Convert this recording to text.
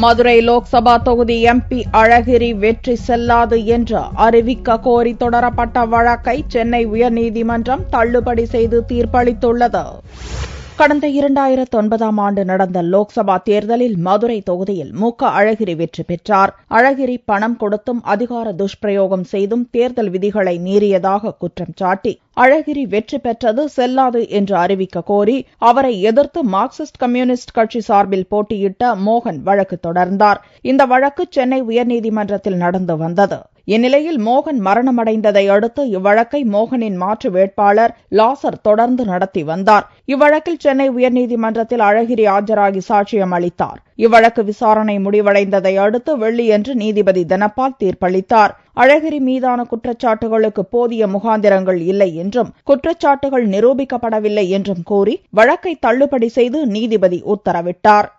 மதுரை லோக்சபா தொகுதி எம்பி அழகிரி வெற்றி செல்லாது என்று அறிவிக்க கோரி தொடரப்பட்ட வழக்கை சென்னை உயர்நீதிமன்றம் தள்ளுபடி செய்து தீர்ப்பளித்துள்ளது. கடந்த 2009ஆம் ஆண்டு நடந்த லோக்சபா தேர்தலில் மதுரை தொகுதியில் அழகிரி வெற்றி பெற்றார். அழகிரி பணம் கொடுத்தும் அதிகார துஷ்பிரயோகம் செய்தும் தேர்தல் விதிகளை மீறியதாக குற்றம் சாட்டி அழகிரி வெற்றி பெற்றது செல்லாது என்று அறிவிக்க கோரி அவரை எதிர்த்து மார்க்சிஸ்ட் கம்யூனிஸ்ட் கட்சி சார்பில் போட்டியிட்ட மோகன் வழக்கு தொடர்ந்தார். இந்த வழக்கு சென்னை உயர்நீதிமன்றத்தில் நடந்து வந்தது. இந்நிலையில் மோகன் மரணமடைந்ததை அடுத்து இவ்வழக்கை மோகனின் மாற்று வேட்பாளர் லாசர் தொடர்ந்து நடத்தி வந்தார். இவ்வழக்கில் சென்னை உயர்நீதிமன்றத்தில் அழகிரி ஆஜராகி சாட்சியம் அளித்தார். இவ்வழக்கு விசாரணை முடிவடைந்ததை அடுத்து வெள்ளியன்று நீதிபதி தனபால் தீர்ப்பளித்தார். அழகிரி மீதான குற்றச்சாட்டுகளுக்கு போதிய முகாந்திரங்கள் இல்லை என்றும் குற்றச்சாட்டுகள் நிரூபிக்கப்படவில்லை என்றும் கூறி வழக்கை தள்ளுபடி செய்து நீதிபதி உத்தரவிட்டார்.